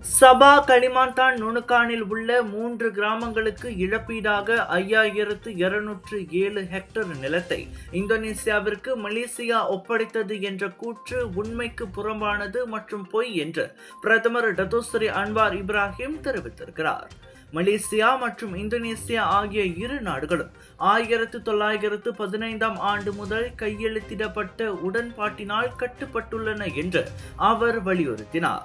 சபா களிமாந்தான் நுணுக்கானில் உள்ள 3 கிராமங்களுக்கு இழப்பீடாக 5207 ஹெக்டேர் நிலத்தை இந்தோனேசியாவிற்கு மலேசியா ஒப்படைத்தது என்ற கூற்று உண்மைக்கு புறம்பானது மற்றும் பொய் என்று பிரதமர் டத்தோஸ்ரீ அன்வார் இப்ராஹிம் தெரிவித்திருக்கிறார். மலேசியா மற்றும் இந்தோனேசியா ஆகிய இரு நாடுகளும் 1915ஆம் ஆண்டு முதல் கையெழுத்திடப்பட்ட உடன்பாட்டினால் கட்டுப்பட்டுள்ளன என்று அவர் வலியுறுத்தினார்.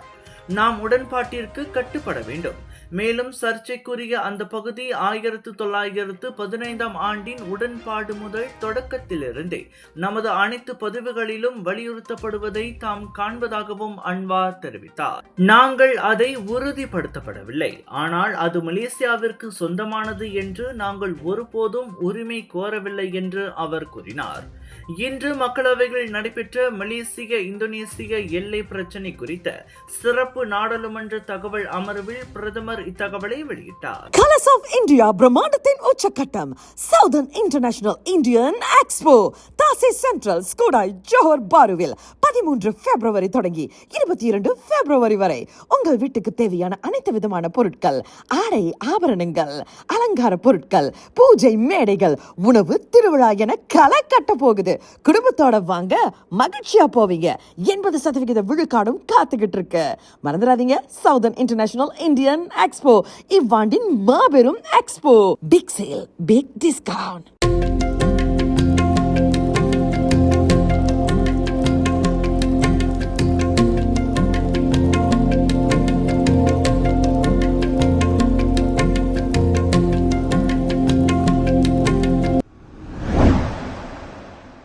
நாம் உடன்பாட்டிற்கு கட்டுப்பட வேண்டும். மேலும் சர்ச்சைக்குரிய அந்த பகுதி 1915ஆம் ஆண்டின் உடன்பாடு முதல் தொடக்கத்திலிருந்தே நமது அனைத்து பதிவுகளிலும் வலியுறுத்தப்படுவதை தாம் காண்பதாகவும் அன்வார் தெரிவித்தார். நாங்கள் அதை உறுதிப்படுத்தப்படவில்லை, ஆனால் அது மலேசியாவிற்கு சொந்தமானது என்று நாங்கள் ஒருபோதும் உரிமை கோரவில்லை என்று அவர் கூறினார். இன்று மக்களவையில் நடைபெற்ற மலேசிய இந்தோனேசிய எல்லை பிரச்சினை குறித்த சிறப்பு நாடாளுமன்ற தகவல் அமர்வில் பிரதமர் இத்தகவலை வெளியிட்டார். Colors of India பிரம்மாண்டத்தின் உச்சக்கட்டம் Southern International Indian Expo தாசி சென்ட்ரல் ஸ்கூடாய் ஜோஹர் பாருவில் 13 பிப்ரவரி தொடங்கி 22 பிப்ரவரி வரை உங்கள் வீட்டுக்கு தேவையான அனைத்து விதமான பொருட்கள், ஆடை ஆபரணங்கள், அலங்கார பொருட்கள், பூஜை மேடைகள், உணவு திருவிழா என களை கட்ட போகுது. குடும்பத்தோட வாங்க, மகிழ்ச்சியா போவீங்க. 80% விழுக்காடும் காத்துக்கிட்டு இருக்கு. மறந்துடாதீங்க, சவுதர்ன் இன்டர்நேஷனல் இந்தியன் எக்ஸ்போ இவ்வாண்டின் மாபெரும் expo. Big sale, big discount.